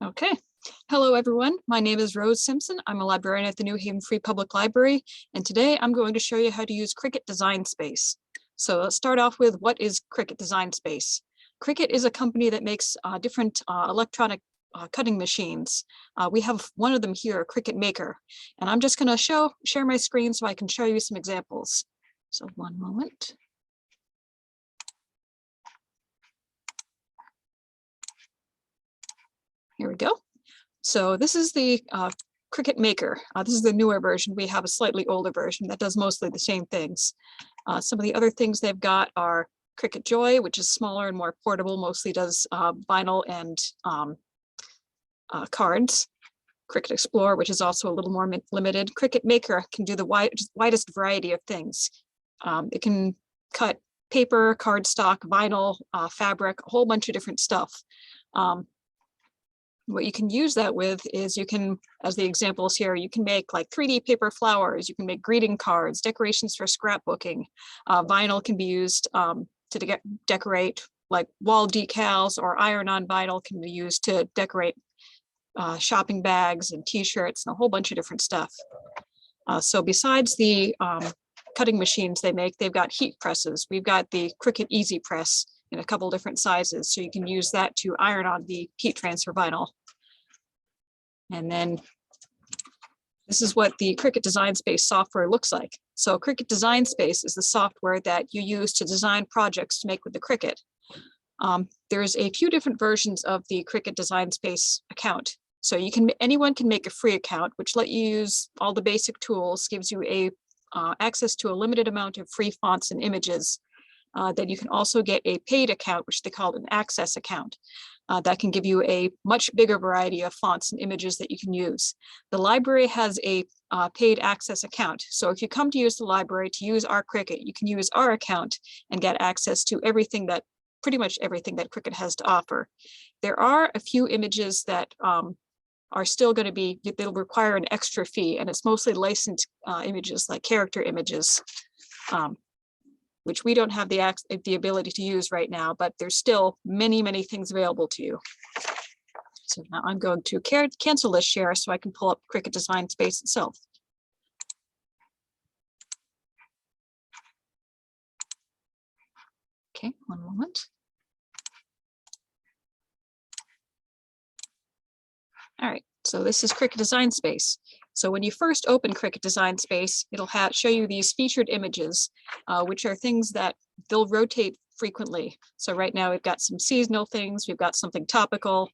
Okay. Hello, everyone. My name is Rose Simpson. I'm a librarian at the New Haven Free Public Library, and today I'm going to show you how to use Cricut Design Space. So let's start off with what is Cricut Design Space. Cricut is a company that makes different electronic cutting machines. We have one of them here, Cricut Maker, and I'm just going to share my screen so I can show you some examples. So one moment. Here we go. So this is the Cricut Maker. This is the newer version. We have a slightly older version that does mostly the same things. Some of the other things they've got are Cricut Joy, which is smaller and more portable, mostly does vinyl and cards. Cricut Explore, which is also a little more limited. Cricut Maker can do the widest variety of things. It can cut paper, cardstock, vinyl, fabric, a whole bunch of different stuff. What you can use that with is you can, as the examples here, you can make like 3D paper flowers, you can make greeting cards, decorations for scrapbooking. Vinyl can be used to decorate like wall decals, or iron-on vinyl can be used to decorate shopping bags and t-shirts and a whole bunch of different stuff. So besides the cutting machines they make, they've got heat presses. We've got the Cricut Easy Press in a couple different sizes, so you can use that to iron on the heat transfer vinyl. And then this is what the Cricut Design Space software looks like. So Cricut Design Space is the software that you use to design projects to make with the Cricut. There's a few different versions of the Cricut Design Space account. So anyone can make a free account, which let you use all the basic tools, gives you access to a limited amount of free fonts and images. Then you can also get a paid account, which they call an access account. That can give you a much bigger variety of fonts and images that you can use. The library has a paid access account. So if you come to use the library to use our Cricut, you can use our account and get access to pretty much everything that Cricut has to offer. There are a few images that are still going to be, they'll require an extra fee, and it's mostly licensed images like character images. Which we don't have the ability to use right now, but there's still many, many things available to you. So now I'm going to cancel this share so I can pull up Cricut Design Space itself. Okay, one moment. All right, so this is Cricut Design Space. So when you first open Cricut Design Space, it'll show you these featured images, which are things that they'll rotate frequently. So right now we've got some seasonal things, we've got something topical.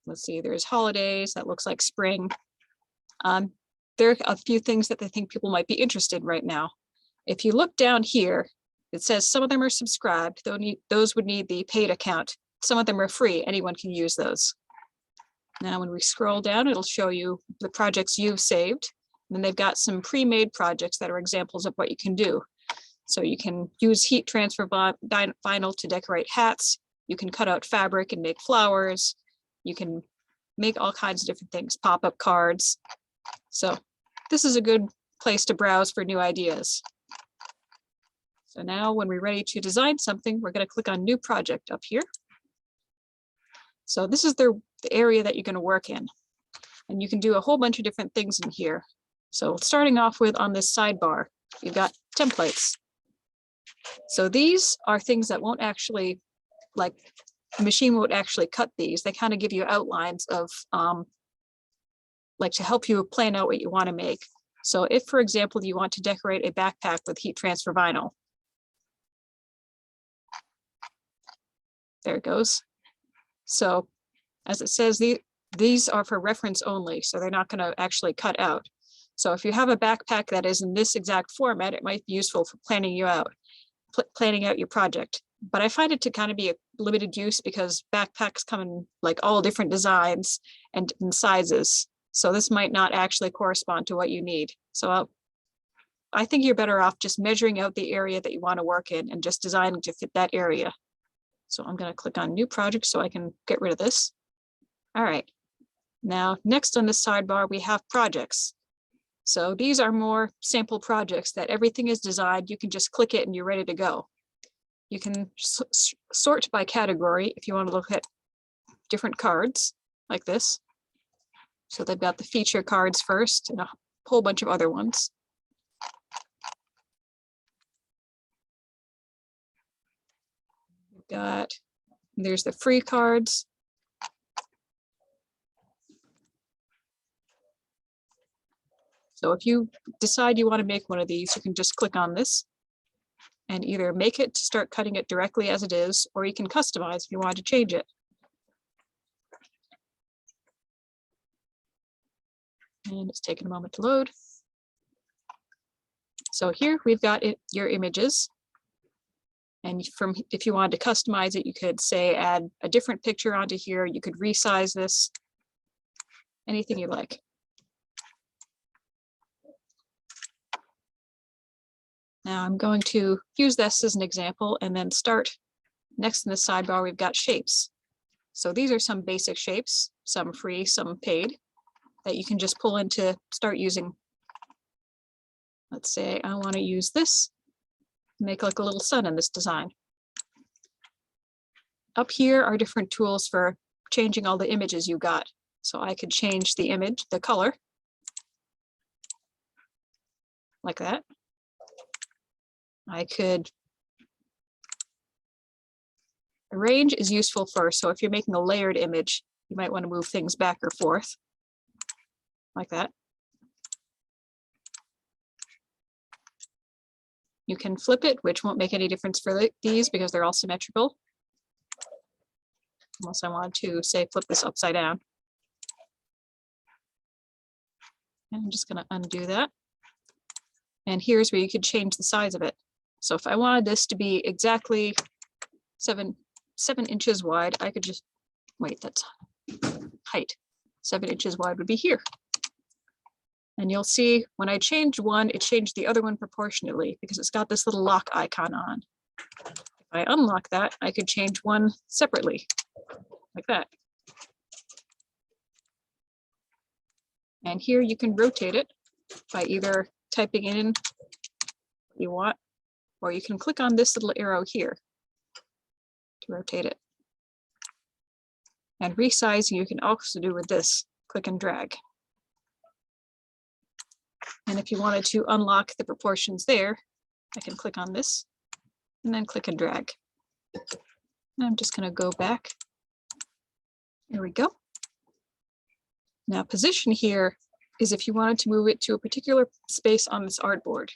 Let's see, there's holidays, that looks like spring. There are a few things that they think people might be interested in right now. If you look down here, it says some of them are subscribed, those would need the paid account. Some of them are free, anyone can use those. Now, when we scroll down, it'll show you the projects you've saved. And then they've got some pre-made projects that are examples of what you can do. So you can use heat transfer vinyl to decorate hats. You can cut out fabric and make flowers. You can make all kinds of different things, pop-up cards. So this is a good place to browse for new ideas. So now when we're ready to design something, we're going to click on New Project up here. So this is the area that you're going to work in. And you can do a whole bunch of different things in here. So starting off with on this sidebar, you've got templates. So these are things that won't actually, like the machine won't actually cut these. They kind of give you outlines of like to help you plan out what you want to make. So if, for example, you want to decorate a backpack with heat transfer vinyl. There it goes. So as it says, these are for reference only, so they're not going to actually cut out. So if you have a backpack that is in this exact format, it might be useful for planning out your project. But I find it to kind of be a limited use because backpacks come in like all different designs and sizes. So this might not actually correspond to what you need. So I think you're better off just measuring out the area that you want to work in and just designing to fit that area. So I'm going to click on New Project so I can get rid of this. All right. Now, next on this sidebar, we have projects. So these are more sample projects that everything is designed. You can just click it and you're ready to go. You can sort by category if you want to look at different cards. like this. So they've got the feature cards first and a whole bunch of other ones. There's the free cards. So if you decide you want to make one of these, you can just click on this and either make it to start cutting it directly as it is, or you can customize if you want to change it. And it's taking a moment to load. So here we've got your images. And if you wanted to customize it, you could say add a different picture onto here. You could resize this, anything you like. Now I'm going to use this as an example and then start next in the sidebar, we've got shapes. So these are some basic shapes, some free, some paid, that you can just pull in to start using. Let's say I want to use this, make like a little sun in this design. Up here are different tools for changing all the images you got. So I could change the image, the color, like that. I could, arrange is useful first. So if you're making a layered image, you might want to move things back or forth, like that. You can flip it, which won't make any difference for these because they're all symmetrical. Unless I want to, say, flip this upside down. And I'm just going to undo that. And here's where you could change the size of it. So if I wanted this to be exactly 7 inches wide, I could just, wait, that's height. 7 inches wide would be here. And you'll see when I changed one, it changed the other one proportionately because it's got this little lock icon on. If I unlock that, I could change one separately, like that. And here you can rotate it by either typing in what you want, or you can click on this little arrow here to rotate it. And resizing you can also do with this, click and drag. And if you wanted to unlock the proportions there, I can click on this and then click and drag. And I'm just going to go back. There we go. Now position here is if you wanted to move it to a particular space on this artboard.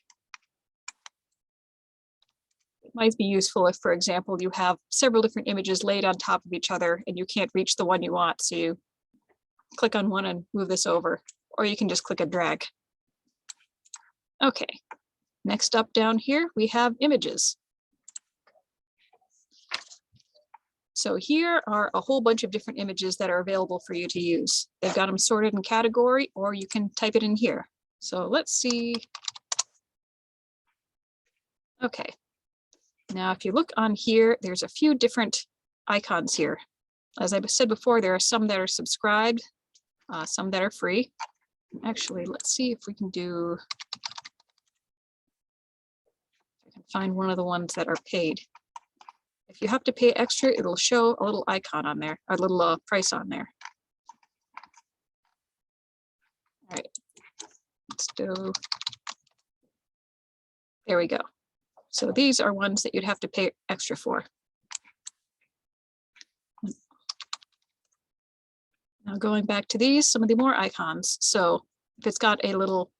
It might be useful if, for example, you have several different images laid on top of each other and you can't reach the one you want. So you click on one and move this over, or you can just click and drag. Okay, next up down here, we have images. So here are a whole bunch of different images that are available for you to use. They've got them sorted in category, or you can type it in here. So let's see. Okay, now if you look on here, there's a few different icons here. As I said before, there are some that are subscribed, some that are free. Actually, let's see if we can do, I can find one of the ones that are paid. If you have to pay extra, it'll show a little icon on there, a little price on there. All right, let's do, there we go. So these are ones that you'd have to pay extra for. Now going back to these, some of the more icons. So if it's got a little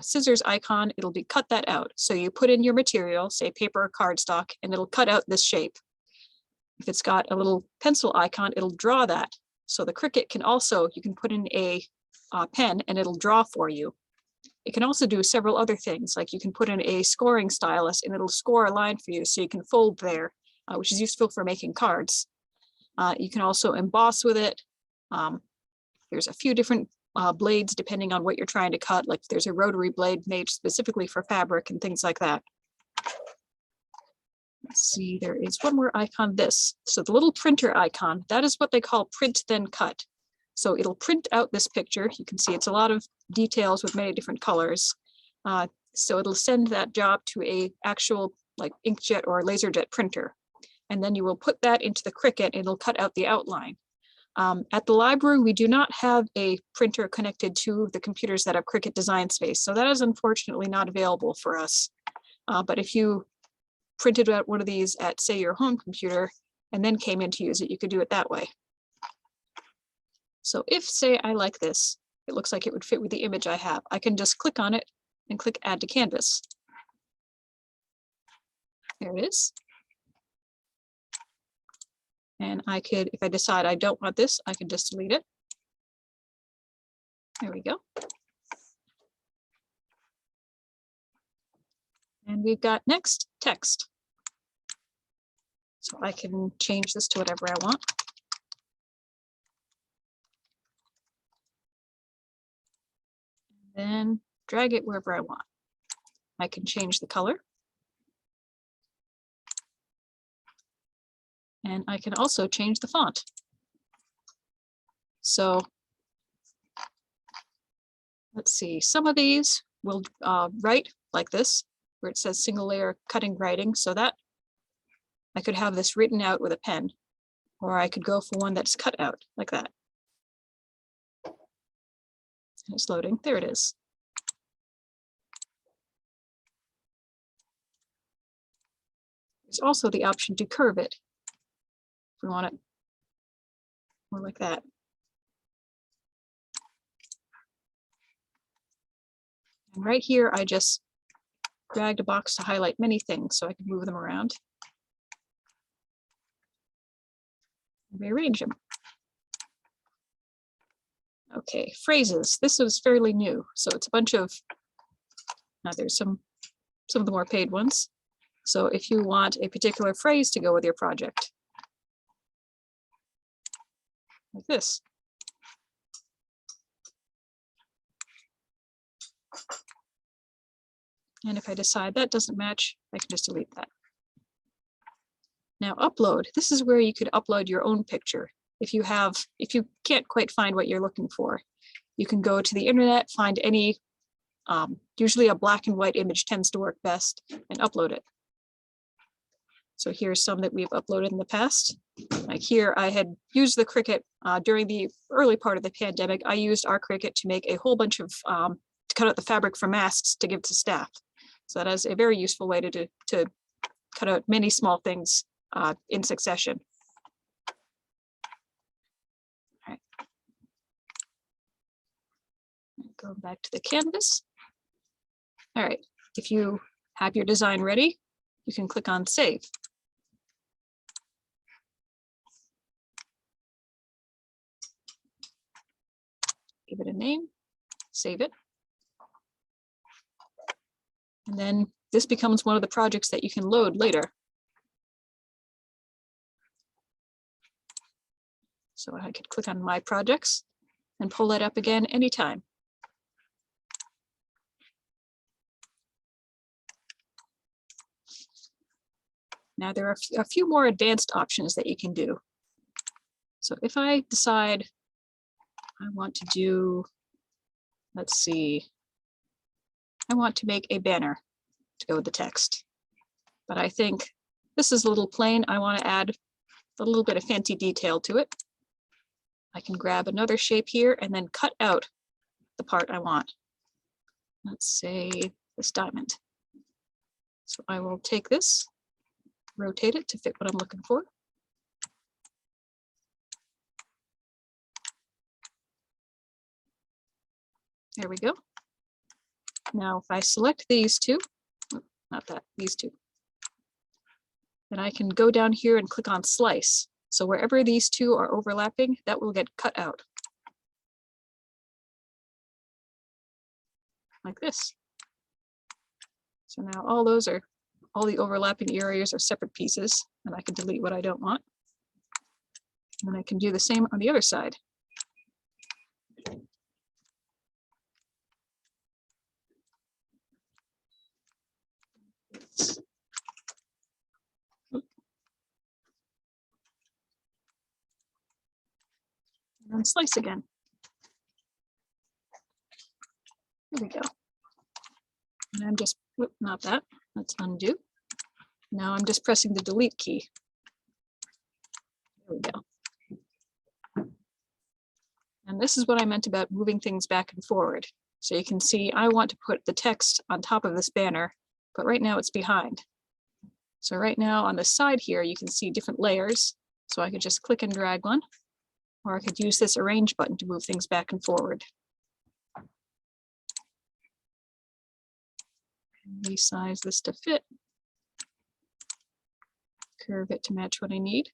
scissors icon, it'll be cut that out. So you put in your material, say paper or cardstock, and it'll cut out this shape. If it's got a little pencil icon, it'll draw that. So the Cricut can also, you can put in a pen and it'll draw for you. It can also do several other things, like you can put in a scoring stylus and it'll score a line for you so you can fold there, which is useful for making cards. You can also emboss with it. There's a few different blades depending on what you're trying to cut, like there's a rotary blade made specifically for fabric and things like that. Let's see, there is one more icon, this. So the little printer icon, that is what they call print then cut. So it'll print out this picture. You can see it's a lot of details with many different colors. So it'll send that job to a actual like inkjet or laserjet printer. And then you will put that into the Cricut and it'll cut out the outline. At the library, we do not have a printer connected to the computers that have Cricut Design Space, so that is unfortunately not available for us. But if you printed out one of these at, say, your home computer and then came in to use it, you could do it that way. So if, say, I like this, it looks like it would fit with the image I have, I can just click on it and click Add to Canvas. There it is. And I could, if I decide I don't want this, I can just delete it. There we go. And we've got next text. So I can change this to whatever I want. Then drag it wherever I want. I can change the color. And I can also change the font. So let's see, some of these will write like this, where it says single layer cutting writing, so that I could have this written out with a pen, or I could go for one that's cut out like that. And it's loading, there it is. There's also the option to curve it. We want it more like that. And right here, I just dragged a box to highlight many things so I can move them around. Rearrange them. Okay, phrases. This is fairly new. So it's a bunch of, now there's some of the more paid ones. So if you want a particular phrase to go with your project, like this. And if I decide that doesn't match, I can just delete that. Now upload, this is where you could upload your own picture. If you can't quite find what you're looking for, you can go to the internet, find any, usually a black and white image tends to work best, and upload it. So here's some that we've uploaded in the past. Like here, I had used the Cricut during the early part of the pandemic. I used our Cricut to make a whole bunch of, to cut out the fabric for masks to give to staff. So that is a very useful way to cut out many small things in succession. All right. Go back to the canvas. All right, if you have your design ready, you can click on Save. Give it a name, save it. And then this becomes one of the projects that you can load later. So I could click on My Projects and pull that up again anytime. Now there are a few more advanced options that you can do. So if I decide I want to do, let's see, I want to make a banner to go with the text, but I think this is a little plain. I want to add a little bit of fancy detail to it. I can grab another shape here and then cut out the part I want. Let's say this diamond. So I will take this, rotate it to fit what I'm looking for. There we go. Now, if I select these two, not that, these two, then I can go down here and click on Slice. So wherever these two are overlapping, that will get cut out. Like this. So now all the overlapping areas are separate pieces, and I can delete what I don't want. And then I can do the same on the other side. And then slice again. There we go. And I'm just, not that, let's undo. Now I'm just pressing the delete key. There we go. And this is what I meant about moving things back and forward. So you can see I want to put the text on top of this banner, but right now it's behind. So right now on the side here, you can see different layers. So I could just click and drag one, or I could use this arrange button to move things back and forward. Resize this to fit. Curve it to match what I need.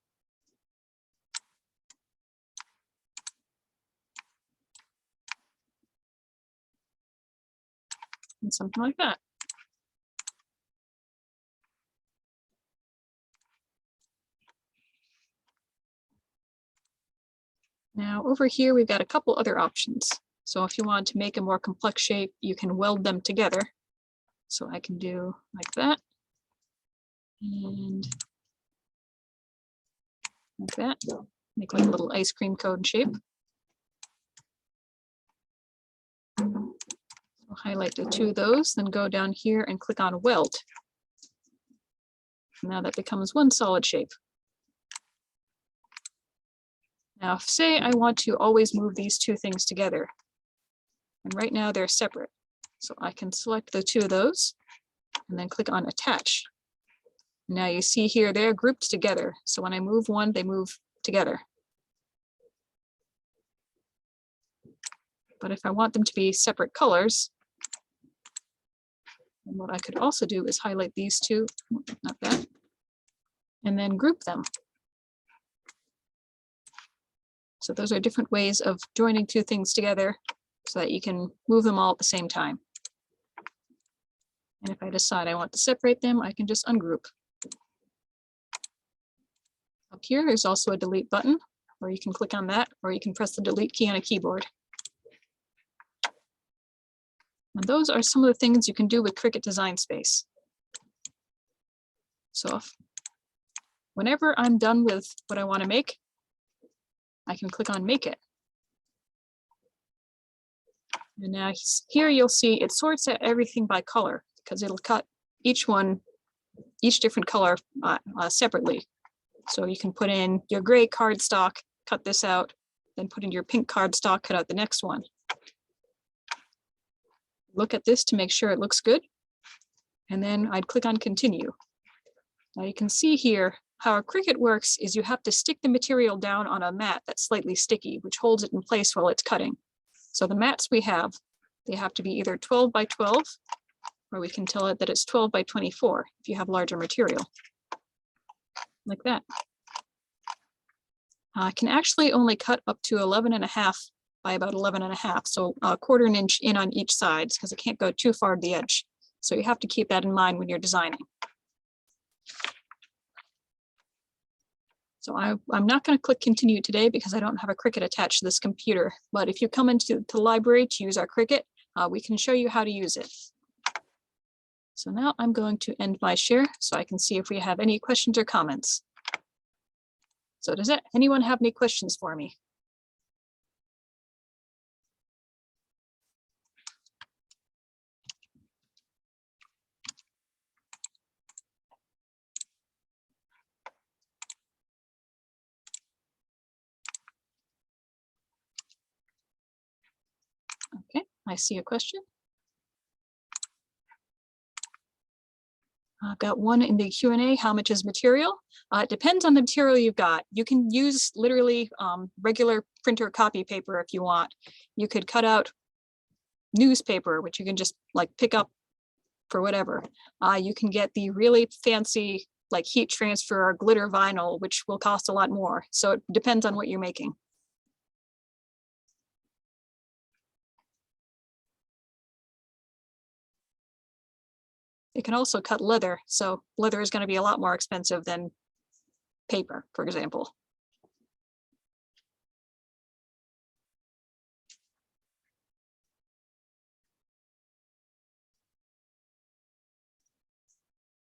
And something like that. Now over here, we've got a couple other options. So if you want to make a more complex shape, you can weld them together. So I can do like that. And like that. Make like a little ice cream cone shape. I'll highlight the two of those, then go down here and click on weld. Now that becomes one solid shape. Now, say I want to always move these two things together. And right now they're separate. So I can select the two of those and then click on attach. Now you see here, they're grouped together. So when I move one, they move together. But if I want them to be separate colors, then what I could also do is highlight these two, not that, and then group them. So those are different ways of joining two things together so that you can move them all at the same time. And if I decide I want to separate them, I can just ungroup. Up here, there's also a delete button, or you can click on that, or you can press the delete key on a keyboard. And those are some of the things you can do with Cricut Design Space. So whenever I'm done with what I want to make, I can click on Make It. And now here you'll see it sorts out everything by color because it'll cut each different color separately. So you can put in your gray cardstock, cut this out, then put in your pink cardstock, cut out the next one. Look at this to make sure it looks good. And then I'd click on Continue. Now you can see here how a Cricut works is you have to stick the material down on a mat that's slightly sticky, which holds it in place while it's cutting. So the mats we have, they have to be either 12 by 12, or we can tell it that it's 12 by 24 if you have larger material, like that. I can actually only cut up to 11.5 by about 11.5, so a 1/4 inch in on each side because it can't go too far to the edge. So you have to keep that in mind when you're designing. So I'm not going to click continue today because I don't have a Cricut attached to this computer. But if you come into the library to use our Cricut, we can show you how to use it. So now I'm going to end my share so I can see if we have any questions or comments. So does anyone have any questions for me? Okay, I see a question. I've got one in the Q&A, how much is material? It depends on the material you've got. You can use literally regular printer copy paper if you want. You could cut out newspaper, which you can just like pick up for whatever. You can get the really fancy like heat transfer or glitter vinyl, which will cost a lot more. So it depends on what you're making. It can also cut leather. So leather is going to be a lot more expensive than paper, for example.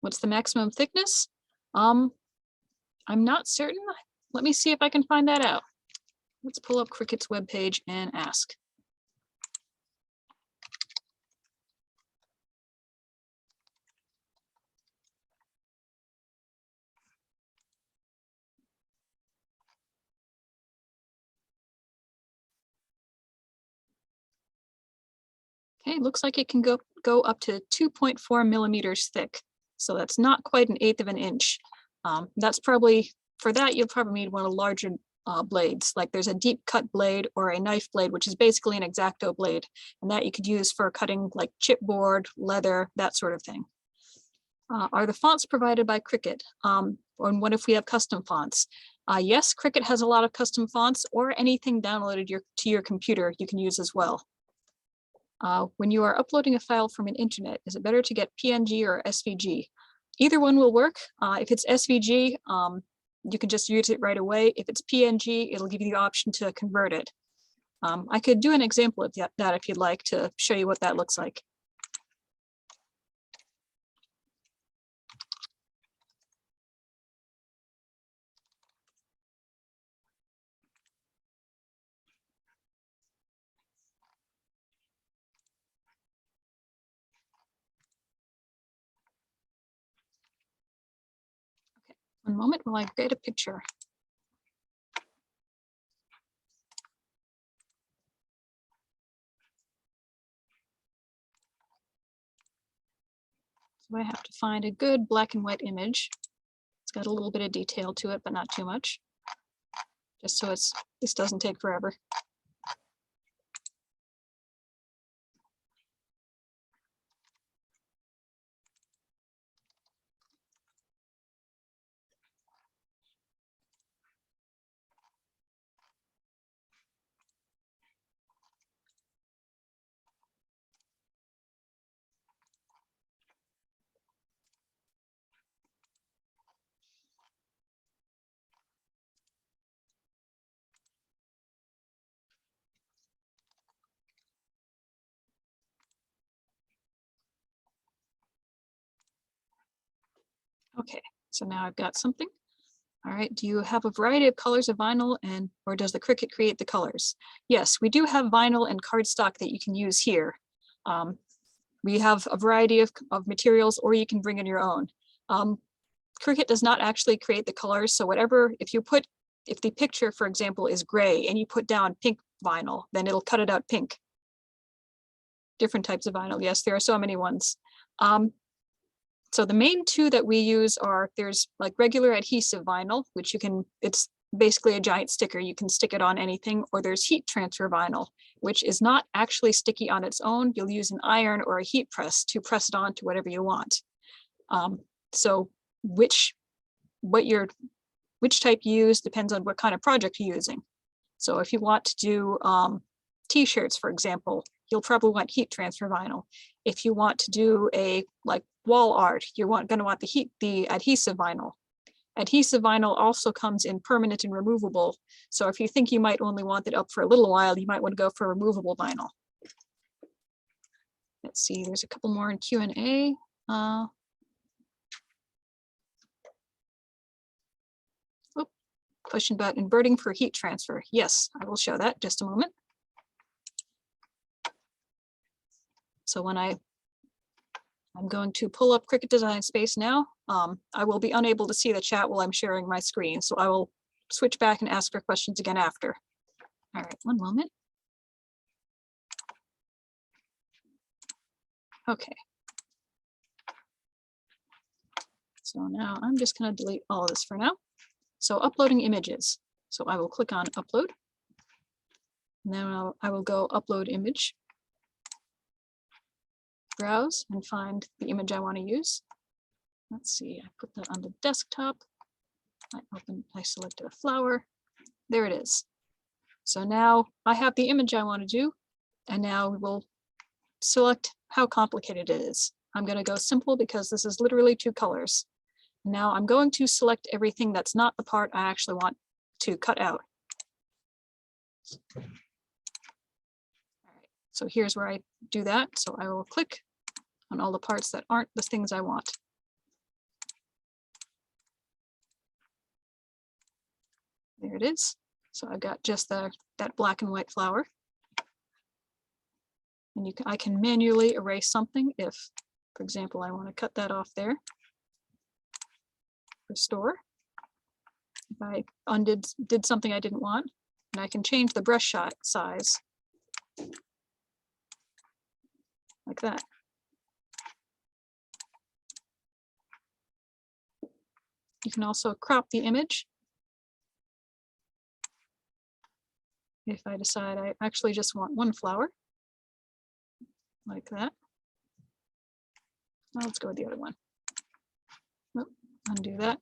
What's the maximum thickness? I'm not certain. Let me see if I can find that out. Let's pull up Cricut's webpage and ask. Okay, looks like it can go up to 2.4 millimeters thick. So that's not quite an eighth of an inch. That's probably, for that, you'll probably need one of the larger blades. Like there's a deep cut blade or a knife blade, which is basically an X-Acto blade. And that you could use for cutting like chipboard, leather, that sort of thing. Are the fonts provided by Cricut? And what if we have custom fonts? Yes, Cricut has a lot of custom fonts, or anything downloaded to your computer you can use as well. When you are uploading a file from an internet, is it better to get PNG or SVG? Either one will work. If it's SVG, you can just use it right away. If it's PNG, it'll give you the option to convert it. I could do an example of that if you'd like to show you what that looks like. One moment while I get a picture. So I have to find a good black and white image. It's got a little bit of detail to it, but not too much. Just so this doesn't take forever. Okay, so now I've got something. All right, do you have a variety of colors of vinyl or does the Cricut create the colors? Yes, we do have vinyl and cardstock that you can use here. We have a variety of materials, or you can bring in your own. Cricut does not actually create the colors. So if the picture, for example, is gray and you put down pink vinyl, then it'll cut it out pink. Different types of vinyl. Yes, there are so many ones. So the main two that we use there's like regular adhesive vinyl, which it's basically a giant sticker. You can stick it on anything, or there's heat transfer vinyl, which is not actually sticky on its own. You'll use an iron or a heat press to press it onto whatever you want. So which type you use depends on what kind of project you're using. So if you want to do t-shirts, for example, you'll probably want heat transfer vinyl. If you want to do like wall art, you're going to want the adhesive vinyl. Adhesive vinyl also comes in permanent and removable. So if you think you might only want it up for a little while, you might want to go for removable vinyl. Let's see, there's a couple more in Q&A. Question about inverting for heat transfer. Yes, I will show that just a moment. So when I'm going to pull up Cricut Design Space now. I will be unable to see the chat while I'm sharing my screen, so I will switch back and ask for questions again after. All right, one moment. Okay. So now I'm just going to delete all of this for now. So uploading images. So I will click on upload. And then I will go upload image. Browse and find the image I want to use. Let's see, I put that on the desktop. I selected a flower. There it is. So now I have the image I want to do, and now we will select how complicated it is. I'm going to go simple because this is literally 2 colors. Now I'm going to select everything that's not the part I actually want to cut out. All right, so here's where I do that. So I will click on all the parts that aren't the things I want. There it is. So I've got just that black and white flower. And I can manually erase something if, for example, I want to cut that off there. Restore. If I did something I didn't want, and I can change the brush shot size. like that. You can also crop the image. If I decide I actually just want one flower, like that. Now let's go with the other one. Oh, undo that.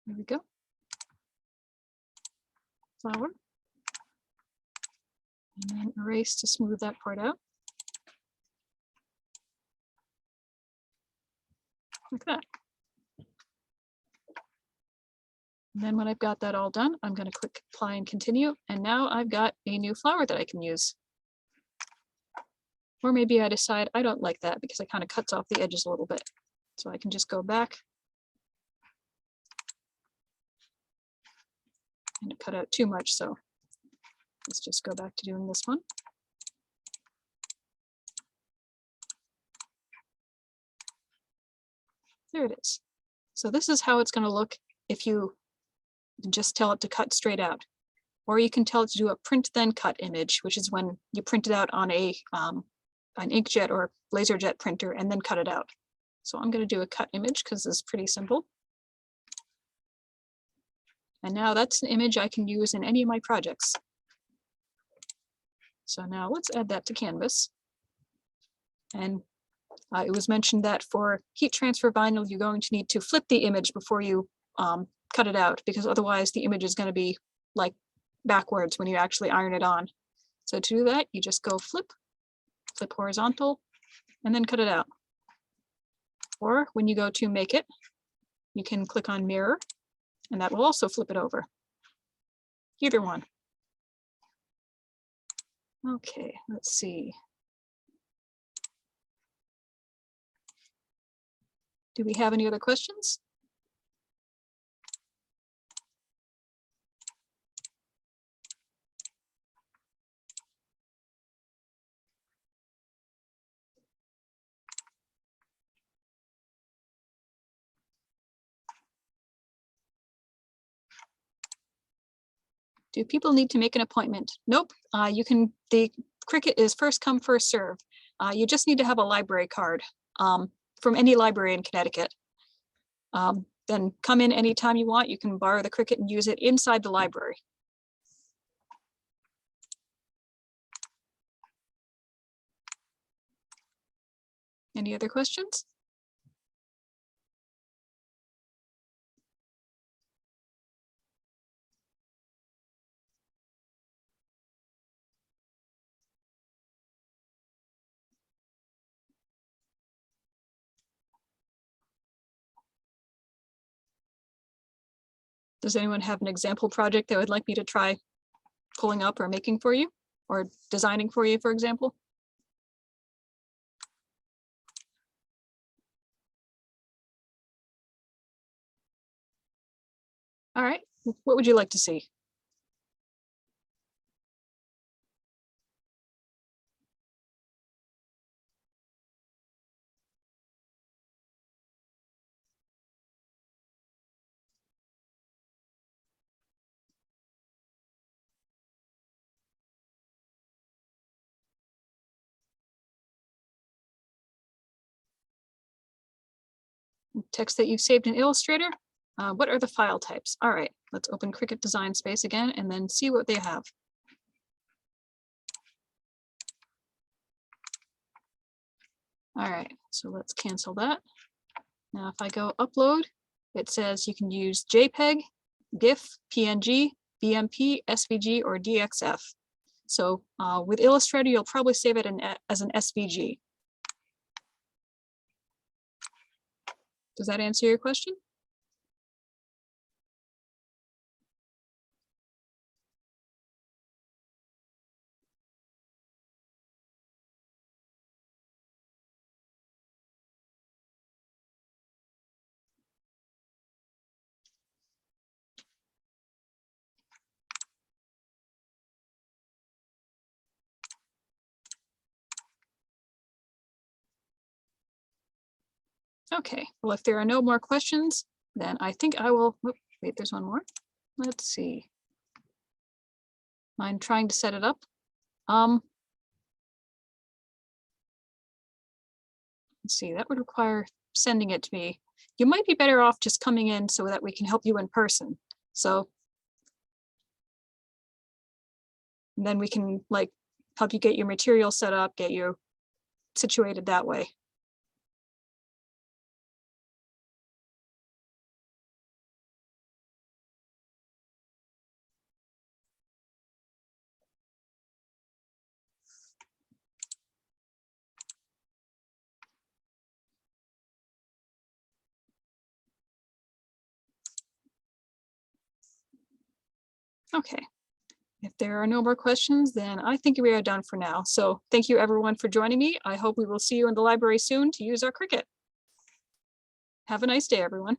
There we go. Flower. And then erase to smooth that part out. Like that. And then when I've got that all done, I'm going to click apply and continue. And now I've got a new flower that I can use. Or maybe I decide I don't like that because it kind of cuts off the edges a little bit. So I can just go back and it cut out too much. So let's just go back to doing this one. There it is. So this is how it's going to look if you just tell it to cut straight out. Or you can tell it to do a print then cut image, which is when you print it out on a an inkjet or laserjet printer and then cut it out. So I'm going to do a cut image because it's pretty simple. And now that's an image I can use in any of my projects. So now let's add that to Canvas. And it was mentioned that for heat transfer vinyl, you're going to need to flip the image before you cut it out, because otherwise the image is going to be like backwards when you actually iron it on. So to do that, you just go flip horizontal, and then cut it out. Or when you go to make it, you can click on mirror, and that will also flip it over. Either one. Okay, let's see. Do we have any other questions? Do people need to make an appointment? Nope. The Cricut is first come, first serve. You just need to have a library card from any library in Connecticut. Then come in anytime you want. You can borrow the Cricut and use it inside the library. Any other questions? Does anyone have an example project they would like me to try pulling up or making for you, or designing for you, for example? All right, what would you like to see? Text that you've saved in Illustrator? What are the file types? All right, let's open Cricut Design Space again and then see what they have. All right, so let's cancel that. Now, if I go upload, it says you can use JPEG, GIF, PNG, BMP, SVG, or DXF. So with Illustrator, you'll probably save it as an SVG. Does that answer your question? Okay, well, if there are no more questions, then I think I will Wait, there's one more. Let's see. I'm trying to set it up. Let's see, that would require sending it to me. You might be better off just coming in so that we can help you in person. So then we can like help you get your material set up, get you situated that way. Okay. If there are no more questions, then I think we are done for now. So thank you everyone for joining me. I hope we will see you in the library soon to use our Cricut. Have a nice day, everyone.